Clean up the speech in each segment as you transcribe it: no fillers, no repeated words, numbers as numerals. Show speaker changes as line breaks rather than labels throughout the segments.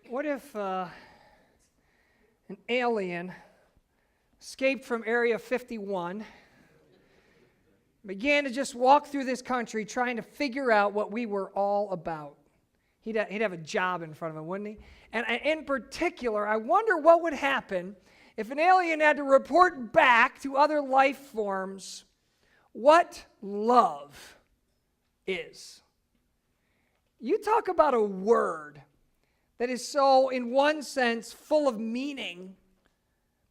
What if an alien escaped from Area 51, began to just walk through this country trying to figure out what we were all about? He'd have a job in front of him, wouldn't he? And in particular, I wonder what would happen if an alien had to report back to other life forms what love is. You talk about a word that is so, in one sense, full of meaning,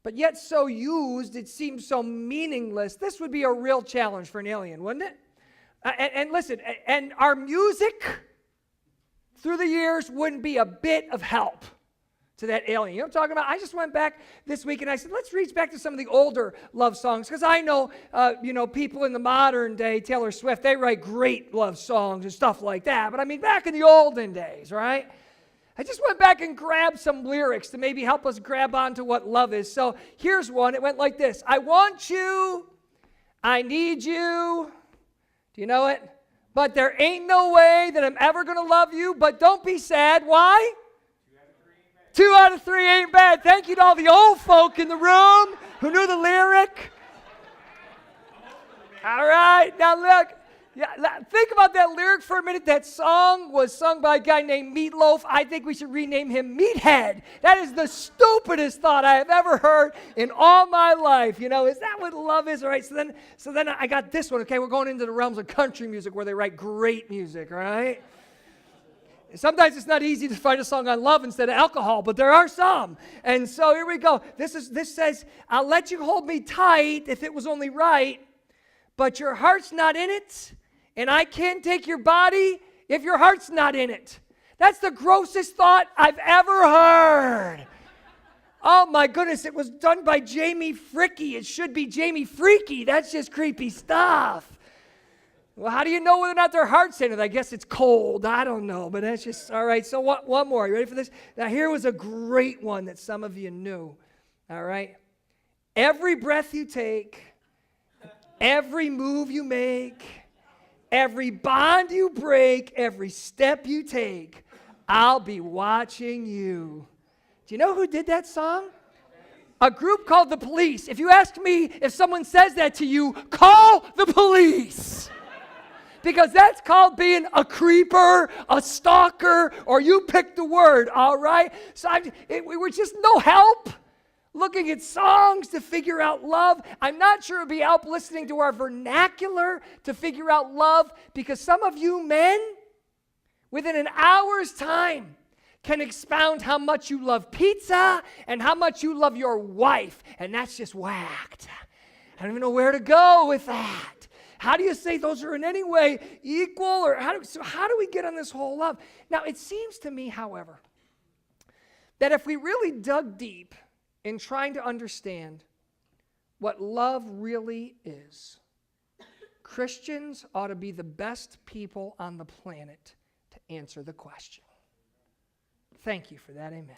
but yet so used, it seems so meaningless. This would be a real challenge for an alien, wouldn't it? And listen, and our music through the years wouldn't be a bit of help to that alien. You know what I'm talking about? I just went back this week and I said, let's reach back to some of the older love songs, because I know, people in the modern day, Taylor Swift, they write great love songs and stuff like that. But I mean, back in the olden days, right? I just went back and grabbed some lyrics to maybe help us grab onto what love is. So here's one. It went like this. I want you. I need you. Do you know it? But there ain't no way that I'm ever going to love you. But don't be sad. Why? 2 out of 3 ain't bad. Thank you to all the old folk in the room who knew the lyric. All right. Now look. Yeah, think about that lyric for a minute. That song was sung by a guy named Meatloaf. I think we should rename him Meathead. That is the stupidest thought I have ever heard in all my life. You know, is that what love is? All right, so then I got this one. Okay, we're going into the realms of country music where they write great music, all right? Sometimes it's not easy to find a song on love instead of alcohol, but there are some. And so here we go. This says, I'll let you hold me tight if it was only right, but your heart's not in it. And I can't take your body if your heart's not in it. That's the grossest thought I've ever heard. Oh my goodness, it was done by Jamie Fricky. It should be Jamie Freaky. That's just creepy stuff. Well, how do you know whether or not their heart's in it? I guess it's cold. I don't know, but that's just, all right. So one more. You ready for this? Now here was a great one that some of you knew. All right. Every breath you take, every move you make, every bond you break, every step you take, I'll be watching you. Do you know who did that song? A group called The Police. If you ask me if someone says that to you, call the police. Because that's called being a creeper, a stalker, or you pick the word, all right? So we were just no help looking at songs to figure out love. I'm not sure it'd be help listening to our vernacular to figure out love, because some of you men, within an hour's time, can expound how much you love pizza and how much you love your wife, and that's just whacked. I don't even know where to go with that. How do you say those are in any way equal, or how do we get on this whole love? Now, it seems to me, however, that if we really dug deep in trying to understand what love really is, Christians ought to be the best people on the planet to answer the question. Thank you for that, amen.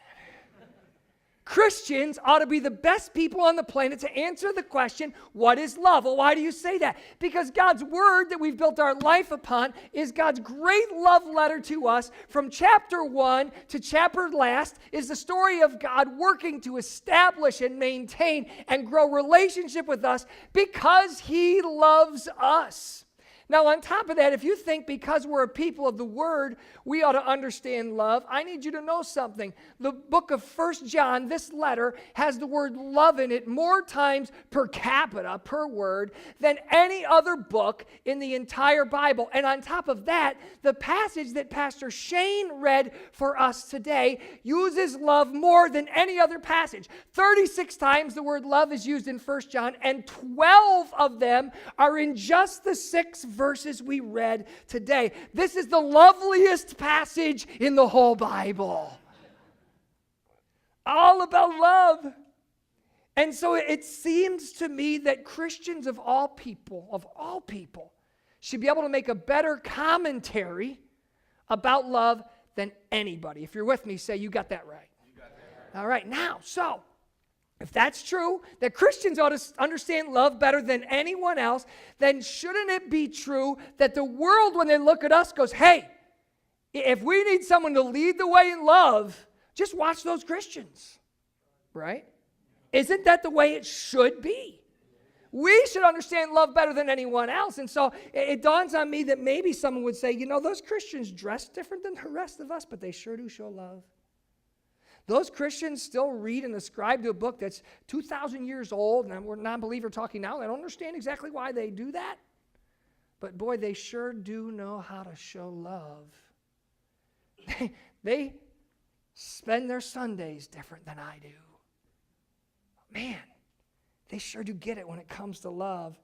Christians ought to be the best people on the planet to answer the question, what is love? Well, why do you say that? Because God's word that we've built our life upon is God's great love letter to us. From chapter 1 to chapter last is the story of God working to establish and maintain and grow relationship with us because he loves us. Now, on top of that, if you think because we're a people of the Word, we ought to understand love, I need you to know something. The book of 1 John, this letter, has the word love in it more times per capita, per word, than any other book in the entire Bible. And on top of that, the passage that Pastor Shane read for us today uses love more than any other passage. 36 times the word love is used in 1 John, and 12 of them are in just the 6 verses we read today. This is the loveliest passage in the whole Bible. All about love. And so it seems to me that Christians of all people, should be able to make a better commentary about love than anybody. If you're with me, say, you got that right. You got that right. All right, now, so if that's true, that Christians ought to understand love better than anyone else, then shouldn't it be true that the world, when they look at us, goes, hey, if we need someone to lead the way in love, Just watch those Christians, right? Isn't that the way it should be? We should understand love better than anyone else. And so it dawns on me that maybe someone would say, those Christians dress different than the rest of us, but they sure do show love. Those Christians still read and ascribe to a book that's 2,000 years old, and we're non-believer talking now. I don't understand exactly why they do that. But boy, they sure do know how to show love. They spend their Sundays different than I do. Man, they sure do get it when it comes to love.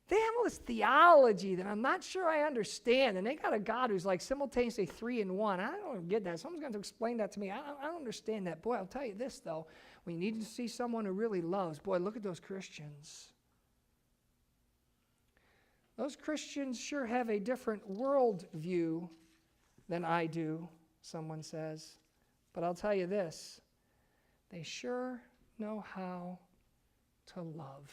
They have all this theology that I'm not sure I understand, and they got a God who's like simultaneously 3 in 1. I don't get that. Someone's going to explain that to me. I don't understand that. Boy, I'll tell you this, though. When you need to see someone who really loves, boy, look at those Christians. Those Christians sure have a different world view than I do, someone says. But I'll tell you this, they sure know how to love.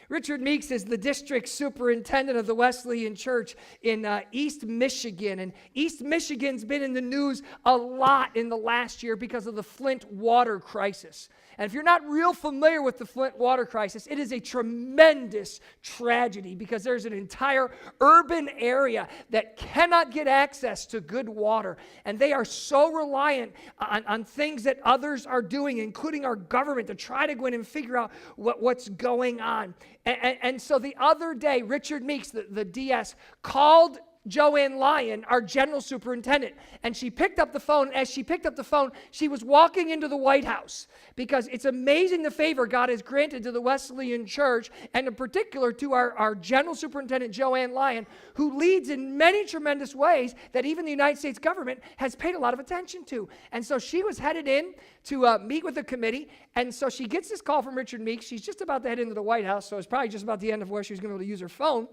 Richard Meeks is the district superintendent of the Wesleyan Church in East Michigan. And East Michigan's been in the news a lot in the last year because of the Flint water crisis. And if you're not real familiar with the Flint water crisis, it is a tremendous tragedy because there's an entire urban area that cannot get access to good water. And they are so reliant on things that others are doing, including our government, to try to go in and figure out what's going on. And so the other day, Richard Meeks, the DS, called Joanne Lyon, our general superintendent, and she picked up the phone. As she picked up the phone, she was walking into the White House because it's amazing the favor God has granted to the Wesleyan Church, and in particular to our general superintendent, Joanne Lyon, who leads in many tremendous ways that even the United States government has paid a lot of attention to. And so she was headed in to meet with the committee, and so she gets this call from Richard Meeks. She's just about to head into the White House, so it's probably just about the end of where she was going to be able to use her phone.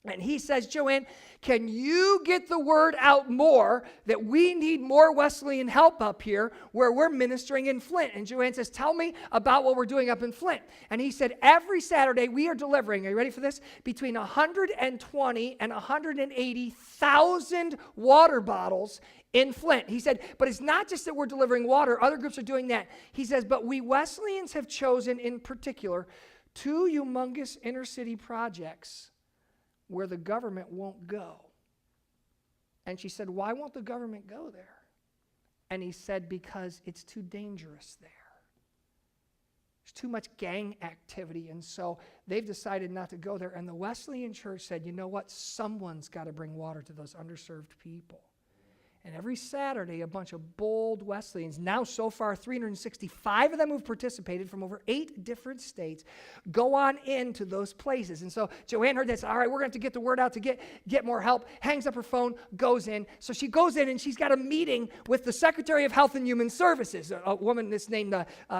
And he says, Joanne, can you get the word out more that we need more Wesleyan help up here where we're ministering in Flint? And Joanne says, tell me about what we're doing up in Flint. And he said, every Saturday we are delivering, are you ready for this? Between 120 and 180,000 water bottles in Flint. He said, but it's not just that we're delivering water. Other groups are doing that. He says, but we Wesleyans have chosen in particular 2 humongous inner city projects where the government won't go. And she said, why won't the government go there? And he said, because it's too dangerous there. There's too much gang activity, and so they've decided not to go there. And the Wesleyan Church said, you know what? Someone's got to bring water to those underserved people. And every Saturday, a bunch of bold Wesleyans, now so far 365 of them who've participated from over 8 different states, go on into those places. And so Joanne heard this, all right, we're going to have to get the word out to get more help, hangs up her phone, goes in. So she goes in and she's got a meeting with the Secretary of Health and Human Services, a woman that's named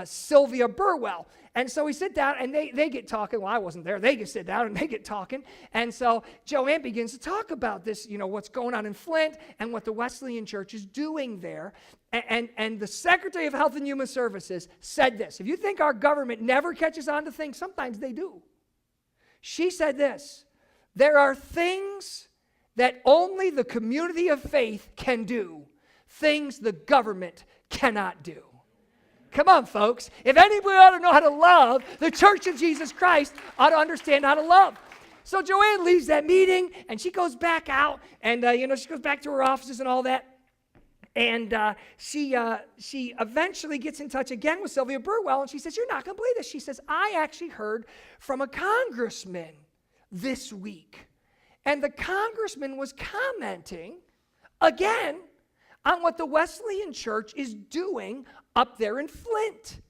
Sylvia Burwell. And so we sit down and they get talking. Well, I wasn't there. They sit down and they get talking. And so Joanne begins to talk about this, what's going on in Flint and what the Wesleyan Church is doing there. And the Secretary of Health and Human Services said this. If you think our government never catches on to things, sometimes they do. She said this, there are things that only the community of faith can do, things the government cannot do. Come on, folks. If anybody ought to know how to love, the Church of Jesus Christ ought to understand how to love. So Joanne leaves that meeting, and she goes back out, and she goes back to her offices and all that. And she eventually gets in touch again with Sylvia Burwell, and she says, you're not going to believe this. She says, I actually heard from a congressman this week. And the congressman was commenting, again, on what the Wesleyan Church is doing up there in Flint.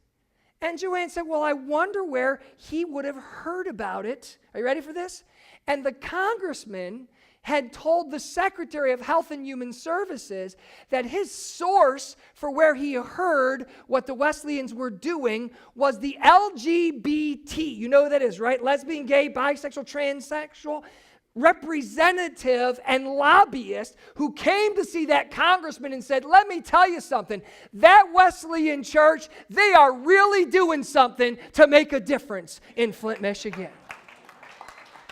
And Joanne said, well, I wonder where he would have heard about it. Are you ready for this? And the congressman had told the Secretary of Health and Human Services that his source for where he heard what the Wesleyans were doing was the LGBT. You know who that is, right? Lesbian, gay, bisexual, transsexual representative and lobbyist who came to see that congressman and said, let me tell you something, that Wesleyan Church, they are really doing something to make a difference in Flint, Michigan.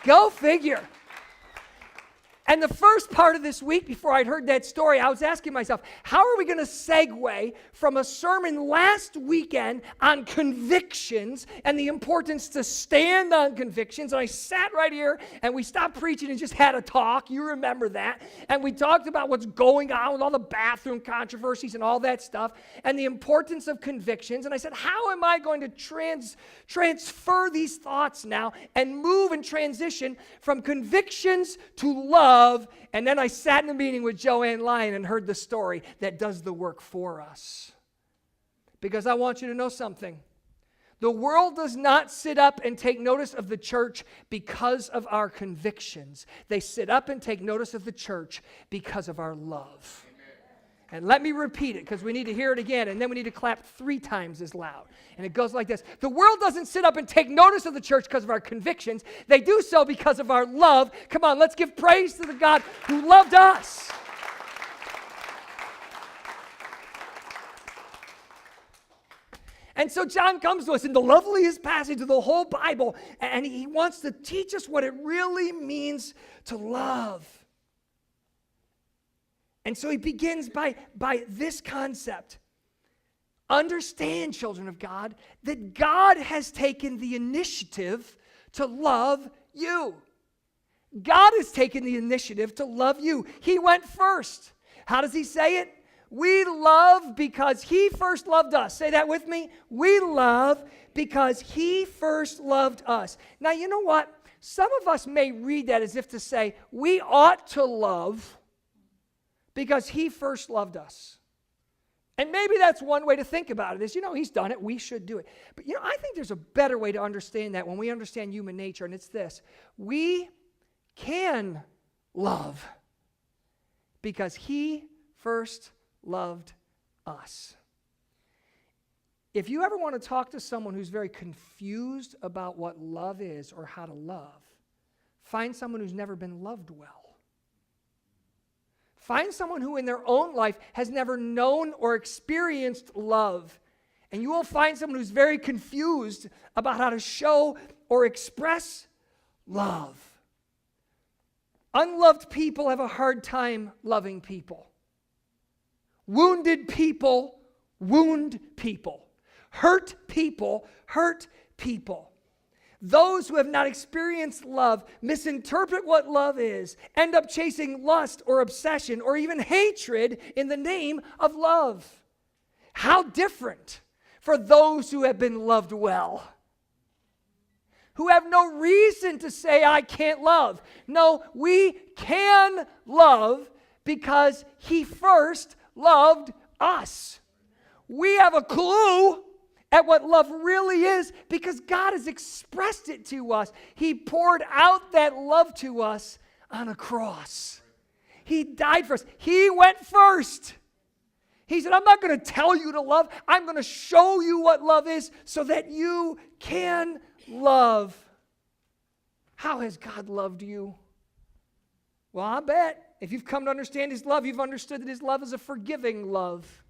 Go figure. And the first part of this week, before I'd heard that story, I was asking myself, how are we going to segue from a sermon last weekend on convictions and the importance to stand on convictions? And I sat right here and we stopped preaching and just had a talk. You remember that. And we talked about what's going on with all the bathroom controversies and all that stuff and the importance of convictions. And I said, how am I going to transfer these thoughts now and move and transition from convictions to love? And then I sat in a meeting with Joanne Lyon and heard the story that does the work for us. Because I want you to know something. The world does not sit up and take notice of the church because of our convictions. They sit up and take notice of the church because of our love. And let me repeat it because we need to hear it again, and then we need to clap 3 times as loud. And it goes like this. The world doesn't sit up and take notice of the church because of our convictions. They do so because of our love. Come on, let's give praise to the God who loved us. And so John comes to us in the loveliest passage of the whole Bible, and he wants to teach us what it really means to love. And so he begins by this concept. Understand, children of God, that God has taken the initiative to love you. God has taken the initiative to love you. He went first. How does he say it? We love because he first loved us. Say that with me. We love because he first loved us. Now, you know what? Some of us may read that as if to say, we ought to love because he first loved us. And maybe that's one way to think about it is, he's done it, we should do it. But, I think there's a better way to understand that when we understand human nature, and it's this. We can love because he first loved us. If you ever want to talk to someone who's very confused about what love is or how to love, find someone who's never been loved well. Find someone who in their own life has never known or experienced love. And you will find someone who's very confused about how to show or express love. Unloved people have a hard time loving people. Wounded people wound people. Hurt people hurt people. Those who have not experienced love misinterpret what love is, end up chasing lust or obsession or even hatred in the name of love. How different for those who have been loved well, who have no reason to say, I can't love. No, we can love because he first loved us. We have a clue at what love really is because God has expressed it to us. He poured out that love to us on a cross. He died for us. He went first. He said, I'm not going to tell you to love. I'm going to show you what love is so that you can love. How has God loved you? Well, I bet if you've come to understand his love, you've understood that his love is a forgiving love.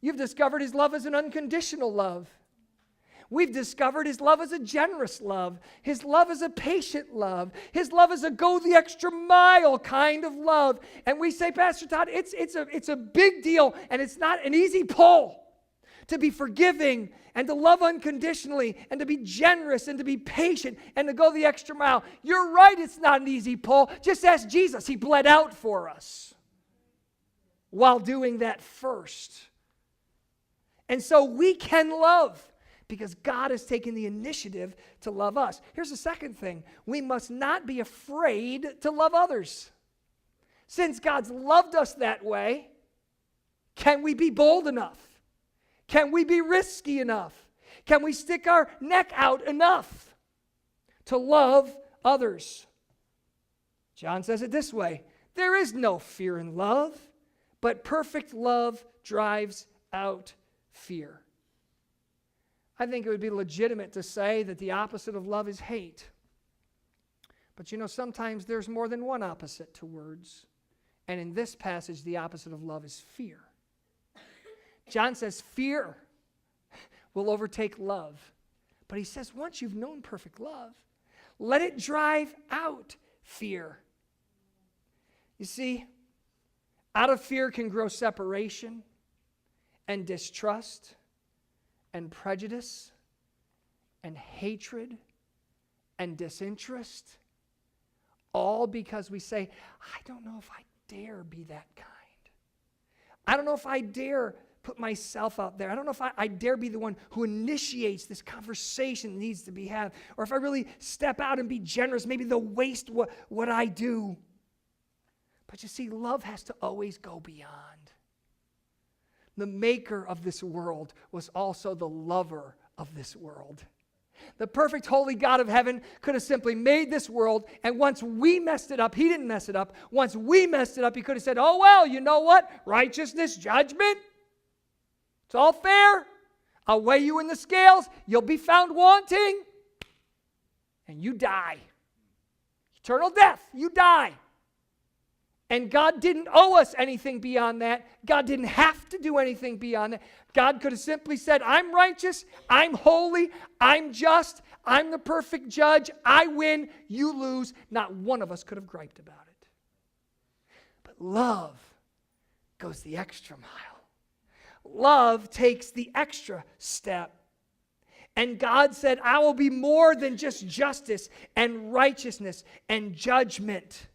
You've discovered his love as an unconditional love. We've discovered his love as a generous love. His love is a patient love. His love is a go the extra mile kind of love. And we say, Pastor Todd, it's a big deal, and it's not an easy pull to be forgiving and to love unconditionally and to be generous and to be patient and to go the extra mile. You're right, it's not an easy pull. Just ask Jesus. He bled out for us while doing that first. And so we can love because God has taken the initiative to love us. Here's the second thing. We must not be afraid to love others. Since God's loved us that way, can we be bold enough? Can we be risky enough? Can we stick our neck out enough to love others? John says it this way. There is no fear in love, but perfect love drives out fear. I think it would be legitimate to say that the opposite of love is hate. But sometimes there's more than one opposite to words. And in this passage, the opposite of love is fear. John says fear will overtake love. But he says once you've known perfect love, let it drive out fear. You see, out of fear can grow separation and distrust and prejudice and hatred and disinterest, all because we say, I don't know if I dare be that kind. I don't know if I dare put myself out there. I don't know if I dare be the one who initiates this conversation that needs to be had. Or if I really step out and be generous, maybe they'll waste what I do. But you see, love has to always go beyond. The maker of this world was also the lover of this world. The perfect holy God of heaven could have simply made this world, and once we messed it up, he didn't mess it up. Once we messed it up, he could have said, oh well, you know what? Righteousness, judgment, it's all fair. I'll weigh you in the scales. You'll be found wanting, and you die. Eternal death, you die. And God didn't owe us anything beyond that. God didn't have to do anything beyond that. God could have simply said, I'm righteous, I'm holy, I'm just, I'm the perfect judge, I win, you lose. Not one of us could have griped about it. But love goes the extra mile. Love takes the extra step. And God said, I will be more than just justice and righteousness and judgment.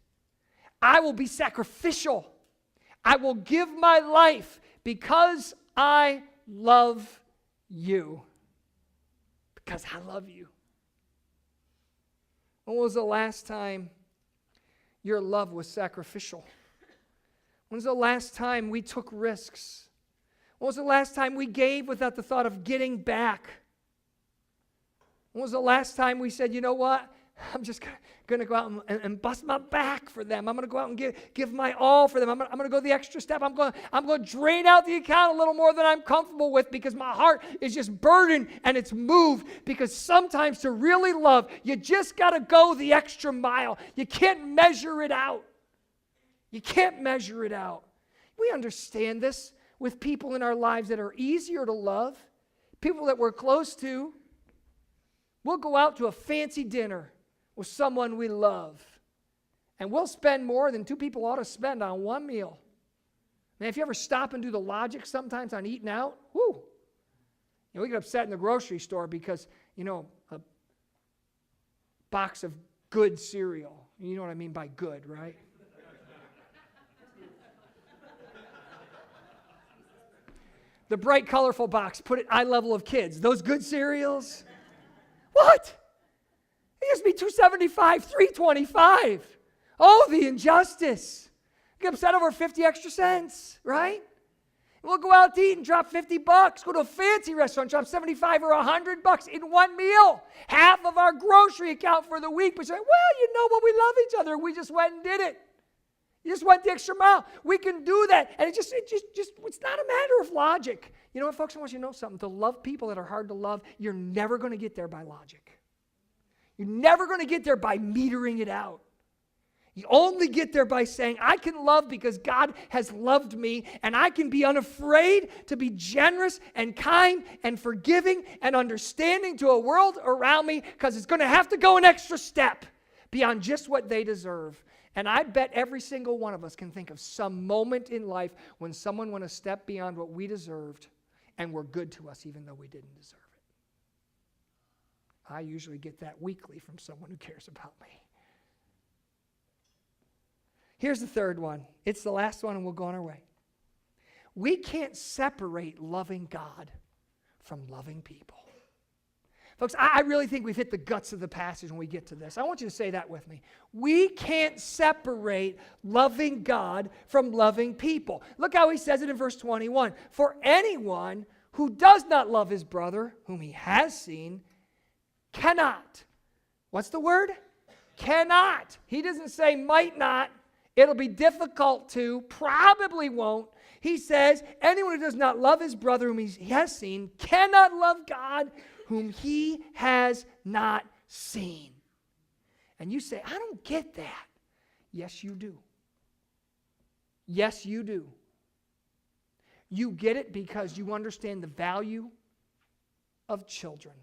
I will be sacrificial. I will give my life because I love you. Because I love you. When was the last time your love was sacrificial? When was the last time we took risks? When was the last time we gave without the thought of getting back? When was the last time we said, you know what? I'm just going to go out and bust my back for them. I'm going to go out and give my all for them. I'm going to go the extra step. I'm going to drain out the account a little more than I'm comfortable with because my heart is just burdened and it's moved. Because sometimes to really love, you just got to go the extra mile. You can't measure it out. You can't measure it out. We understand this with people in our lives that are easier to love, people that we're close to. We'll go out to a fancy dinner with someone we love, and we'll spend more than two people ought to spend on one meal. Man, if you ever stop and do the logic sometimes on eating out, whoo, we get upset in the grocery store because, a box of good cereal. You know what I mean by good, right? The bright, colorful box, put it eye level of kids. Those good cereals. What? It used to be $2.75, $3.25. Oh, the injustice. Get upset over 50 extra cents, right? We'll go out to eat and drop $50, go to a fancy restaurant, drop $75 or $100 in one meal. Half of our grocery account for the week. We say, well, you know what, we love each other. We just went and did it. You just went the extra mile. We can do that. And it's not a matter of logic. You know what, folks, I want you to know something. To love people that are hard to love, you're never going to get there by logic. You're never going to get there by metering it out. You only get there by saying, I can love because God has loved me, and I can be unafraid to be generous and kind and forgiving and understanding to a world around me because it's going to have to go an extra step beyond just what they deserve. And I bet every single one of us can think of some moment in life when someone went a step beyond what we deserved and were good to us even though we didn't deserve it. I usually get that weekly from someone who cares about me. Here's the third one. It's the last one and we'll go on our way. We can't separate loving God from loving people. Folks, I really think we've hit the guts of the passage when we get to this. I want you to say that with me. We can't separate loving God from loving people. Look how he says it in verse 21. For anyone who does not love his brother, whom he has seen, cannot. What's the word? Cannot. He doesn't say might not. It'll be difficult to, probably won't. He says, anyone who does not love his brother whom he has seen cannot love God whom he has not seen. And you say, I don't get that. Yes, you do. Yes, you do. You get it because you understand the value of children.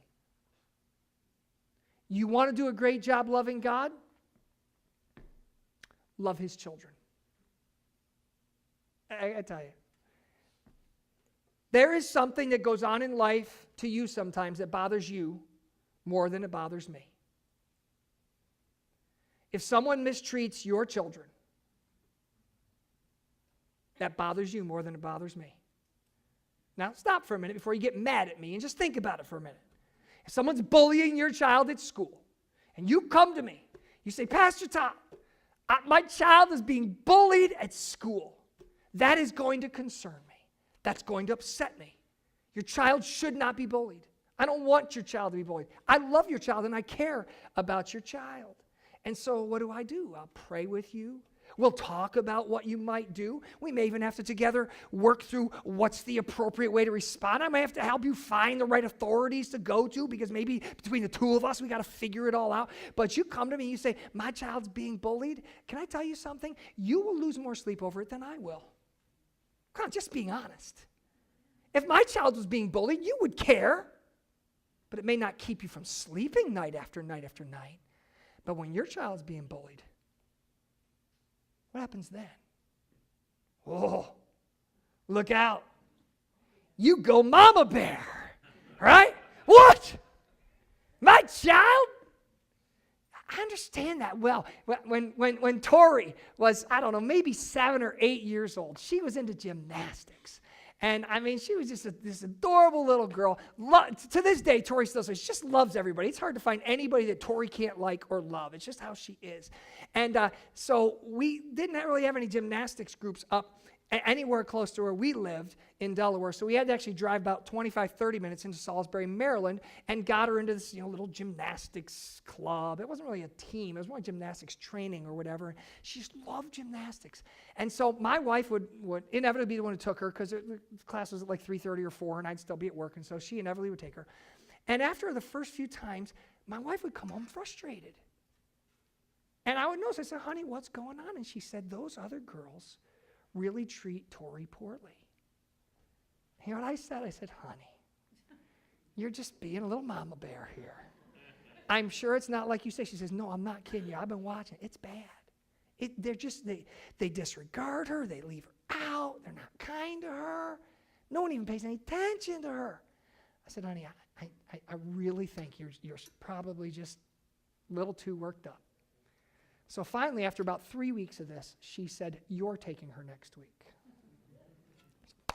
You want to do a great job loving God? Love his children. I tell you. There is something that goes on in life to you sometimes that bothers you more than it bothers me. If someone mistreats your children, that bothers you more than it bothers me. Now, stop for a minute before you get mad at me and just think about it for a minute. If someone's bullying your child at school, and you come to me, you say, Pastor Todd, my child is being bullied at school. That is going to concern me. That's going to upset me. Your child should not be bullied. I don't want your child to be bullied. I love your child and I care about your child. And so what do? I'll pray with you. We'll talk about what you might do. We may even have to together work through what's the appropriate way to respond. I may have to help you find the right authorities to go to because maybe between the two of us, we got to figure it all out. But you come to me and you say, my child's being bullied. Can I tell you something? You will lose more sleep over it than I will. Come on, just being honest. If my child was being bullied, you would care. But it may not keep you from sleeping night after night after night. But when your child's being bullied, what happens then? Oh, look out. You go mama bear, right? What? My child? I understand that well. When Tori was, I don't know, maybe 7 or 8 years old, she was into gymnastics. And I mean, she was just this adorable little girl. To this day, Tori still says she just loves everybody. It's hard to find anybody that Tori can't like or love. It's just how she is. And so we didn't really have any gymnastics groups up anywhere close to where we lived in Delaware. So we had to actually drive about 25, 30 minutes into Salisbury, Maryland, and got her into this little gymnastics club. It wasn't really a team. It was more gymnastics training or whatever. She just loved gymnastics. And so my wife would inevitably be the one who took her because the class was at like 3:30 or 4, and I'd still be at work, and so she inevitably would take her. And after the first few times, my wife would come home frustrated. And I would notice, I said, honey, what's going on? And she said, those other girls really treat Tori poorly. You know what I said? I said, honey, you're just being a little mama bear here. I'm sure it's not like you say. She says, no, I'm not kidding you. I've been watching. It's bad. They disregard her. They leave her out. They're not kind to her. No one even pays any attention to her. I said, honey, I really think you're probably just a little too worked up. So finally, after about 3 weeks of this, she said, you're taking her next week.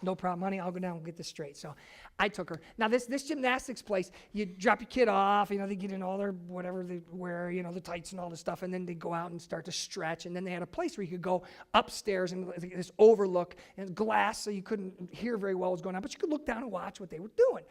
No problem, honey. I'll go down and get this straight. So I took her. Now, this gymnastics place, you drop your kid off. They get in all their whatever they wear, the tights and all this stuff, and then they go out and start to stretch. And then they had a place where you could go upstairs and this overlook and glass, so you couldn't hear very well what was going on, but you could look down and watch what they were doing.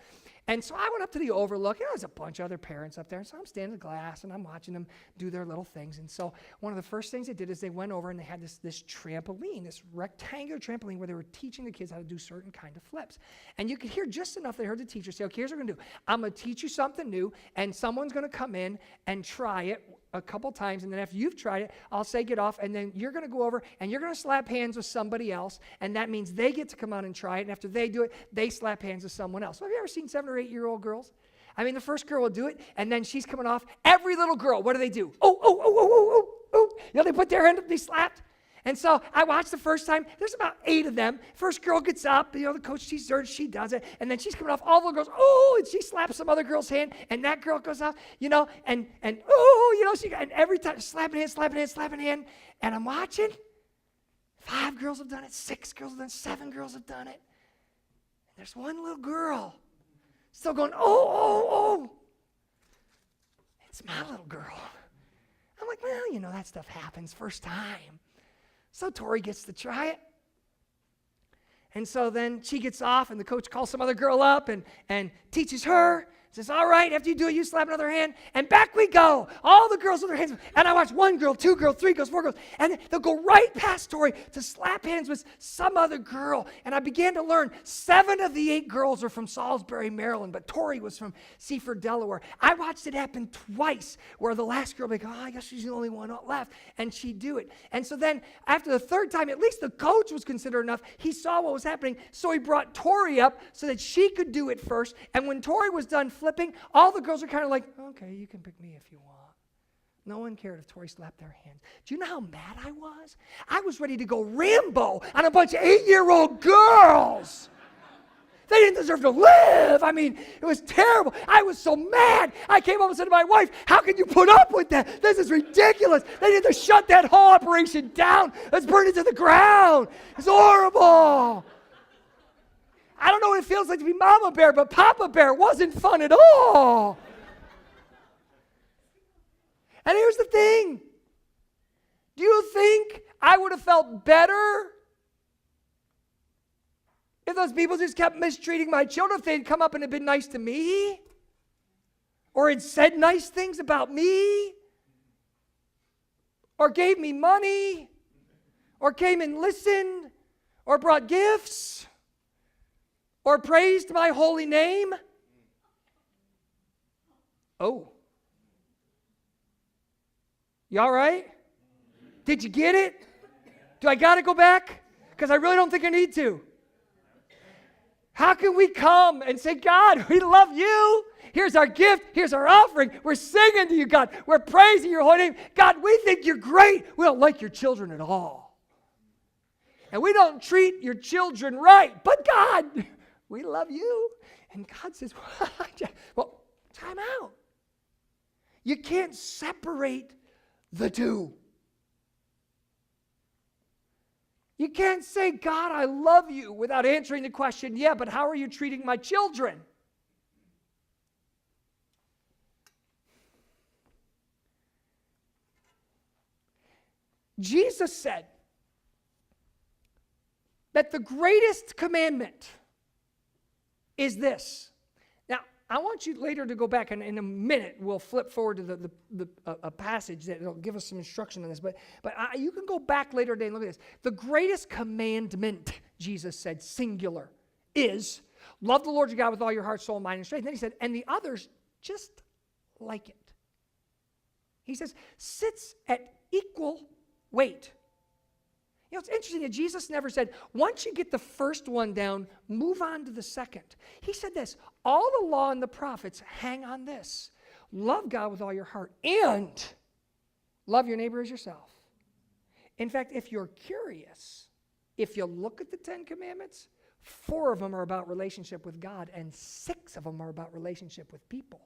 And so I went up to the overlook. There's a bunch of other parents up there. And so I'm standing in the glass, and I'm watching them do their little things. And so one of the first things they did is they went over and they had this trampoline, this rectangular trampoline where they were teaching the kids how to do certain kind of flips. And you could hear just enough. They heard the teacher say, okay, here's what we're going to do. I'm going to teach you something new, and someone's going to come in and try it a couple times, and then after you've tried it, I'll say get off, and then you're going to go over and you're going to slap hands with somebody else, and that means they get to come out and try it, and after they do it, they slap hands with someone else. So have you ever seen 7 or 8 year old girls? I mean, the first girl will do it, and then she's coming off. Every little girl, what do? Oh. They put their hand up, they slapped. And so I watched the first time. There's about 8 of them. First girl gets up. The coach teaches her. She does it. And then she's coming off. All the girls, and she slaps some other girl's hand. And that girl goes off, and every time, slapping hand. And I'm watching. 5 girls have done it. 6 girls have done it. 7 girls have done it. And there's one little girl still going, oh. It's my little girl. I'm like, well, that stuff happens first time. So Tori gets to try it. And so then she gets off, and the coach calls some other girl up and teaches her. Says, all right, after you do it, you slap another hand, and back we go. All the girls with their hands. And I watch 1 girl, 2 girls, 3 girls, 4 girls, and they'll go right past Tori to slap hands with some other girl. And I began to learn 7 of the 8 girls are from Salisbury, Maryland, but Tori was from Seaford, Delaware. I watched it happen twice, where the last girl would be like, I guess she's the only one left, and she'd do it. And so then, after the 3rd time, at least the coach was considerate enough. He saw what was happening, so he brought Tori up so that she could do it first. And when Tori was done flipping, all the girls are kind of like, okay, you can pick me if you want. No one cared if Tori slapped their hands. Do you know how mad I was? I was ready to go Rambo on a bunch of 8-year-old girls. They didn't deserve to live. I mean, it was terrible. I was so mad. I came home and said to my wife, how can you put up with that? This is ridiculous. They need to shut that whole operation down. Let's burn it to the ground. It's horrible. I don't know what it feels like to be Mama Bear, but Papa Bear wasn't fun at all. And here's the thing. Do you think I would have felt better if those people just kept mistreating my children, if they'd come up and had been nice to me? Or had said nice things about me? Or gave me money? Or came and listened? Or brought gifts? Or praised my holy name? Oh. You all right? Did you get it? Do I got to go back? Because I really don't think I need to. How can we come and say, God, we love you. Here's our gift. Here's our offering. We're singing to you, God. We're praising your holy name. God, we think you're great. We don't like your children at all. And we don't treat your children right. But God, we love you. And God says, well, time out. You can't separate the two. You can't say, God, I love you, without answering the question, yeah, but how are you treating my children? Jesus said that the greatest commandment is this. Now, I want you later to go back, and in a minute we'll flip forward to a passage that will give us some instruction on this. But you can go back later today and look at this. The greatest commandment, Jesus said, singular, is love the Lord your God with all your heart, soul, mind, and strength. And then he said, and the others just like it. He says, sits at equal weight. You know, it's interesting that Jesus never said, once you get the first one down, move on to the second. He said this, all the law and the prophets hang on this. Love God with all your heart and love your neighbor as yourself. In fact, if you're curious, if you look at the 10 Commandments, 4 of them are about relationship with God and 6 of them are about relationship with people.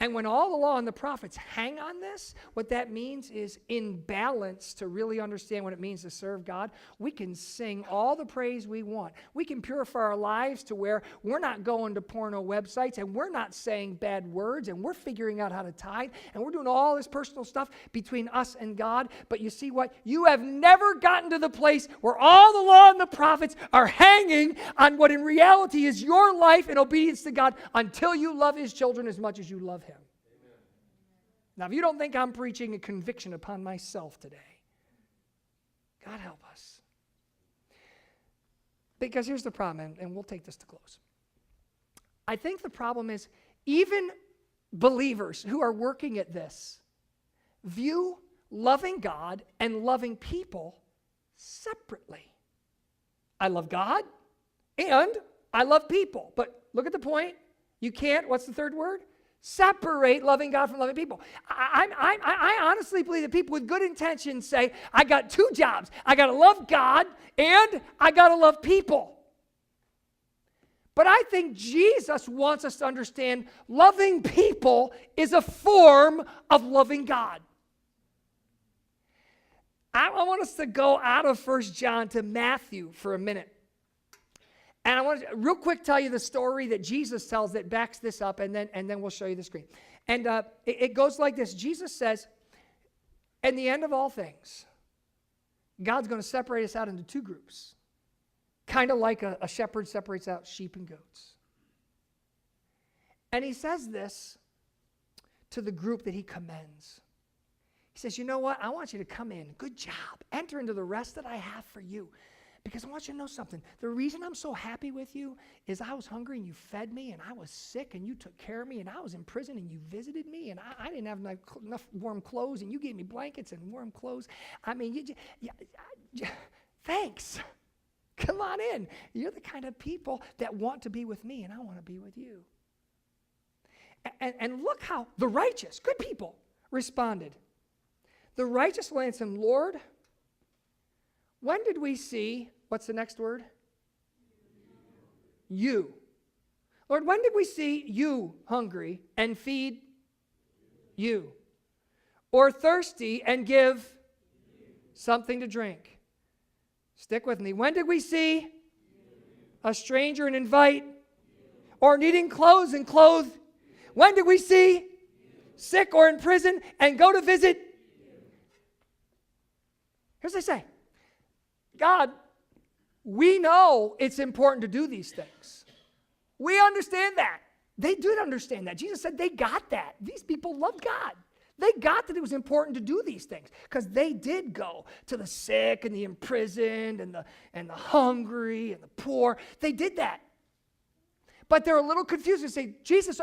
And when all the law and the prophets hang on this, what that means is in balance to really understand what it means to serve God, we can sing all the praise we want. We can purify our lives to where we're not going to porno websites and we're not saying bad words and we're figuring out how to tithe and we're doing all this personal stuff between us and God. But you see what? You have never gotten to the place where all the law and the prophets are hanging on what in reality is your life in obedience to God until you love his children as much as you love him. Amen. Now, if you don't think I'm preaching a conviction upon myself today, God help us. Because here's the problem, and we'll take this to close. I think the problem is even believers who are working at this view loving God and loving people separately. I love God and I love people. But look at the point. You can't, what's the third word? Separate loving God from loving people. I honestly believe that people with good intentions say, I got 2 jobs. I got to love God and I got to love people. But I think Jesus wants us to understand loving people is a form of loving God. I want us to go out of 1 John to Matthew for a minute. And I want to real quick tell you the story that Jesus tells that backs this up, and then we'll show you the screen. And it goes like this. Jesus says, in the end of all things, God's going to separate us out into 2 groups. Kind of like a shepherd separates out sheep and goats. And he says this to the group that he commends. He says, you know what? I want you to come in. Good job. Enter into the rest that I have for you. Because I want you to know something. The reason I'm so happy with you is I was hungry and you fed me, and I was sick and you took care of me, and I was in prison and you visited me, and I didn't have enough warm clothes and you gave me blankets and warm clothes. I mean, thanks. Come on in. You're the kind of people that want to be with me, and I want to be with you. And look how the righteous, good people, responded, the righteous will answer him, Lord, when did we see, what's the next word? You. Lord, when did we see you hungry and feed you? Or thirsty and give something to drink? Stick with me. When did we see a stranger and invite? Or needing clothes and clothe? When did we see sick or in prison and go to visit? Here's what I say. God, we know it's important to do these things. We understand that. They did understand that. Jesus said they got that. These people loved God. They got that it was important to do these things because they did go to the sick and the imprisoned and the hungry and the poor. They did that. But they're a little confused. They say, Jesus,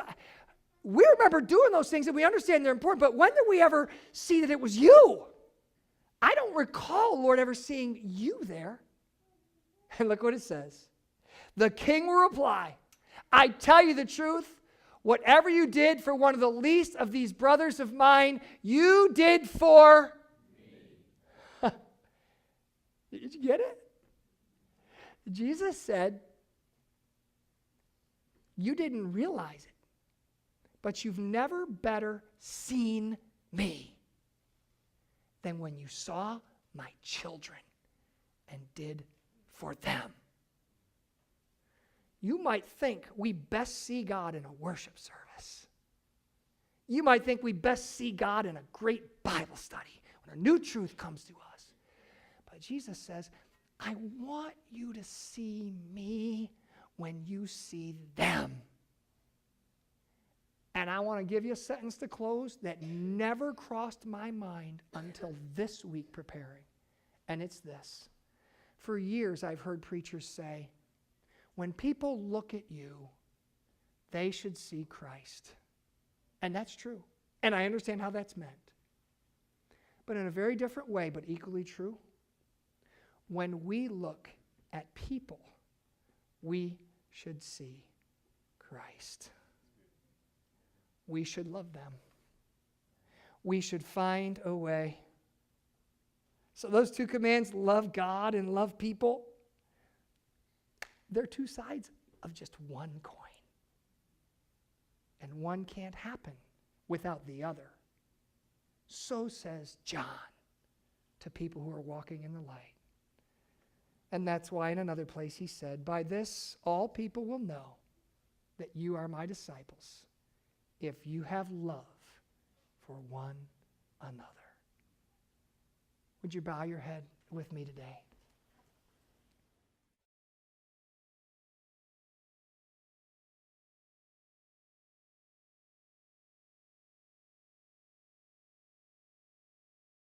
we remember doing those things and we understand they're important, but when did we ever see that it was you? I don't recall, Lord, ever seeing you there. And look what it says. The king will reply, I tell you the truth, whatever you did for one of the least of these brothers of mine, you did for me. Did you get it? Jesus said, you didn't realize it, but you've never better seen me than when you saw my children and did for them. You might think we best see God in a worship service. You might think we best see God in a great Bible study when a new truth comes to us. But Jesus says, I want you to see me when you see them. And I want to give you a sentence to close that never crossed my mind until this week preparing. And it's this. For years, I've heard preachers say, when people look at you, they should see Christ. And that's true. And I understand how that's meant. But in a very different way, but equally true, when we look at people, we should see Christ. We should love them. We should find a way. So those two commands, love God and love people, they're two sides of just one coin. And one can't happen without the other. So says John to people who are walking in the light. And that's why in another place he said, by this all people will know that you are my disciples, if you have love for one another. Would you bow your head with me today?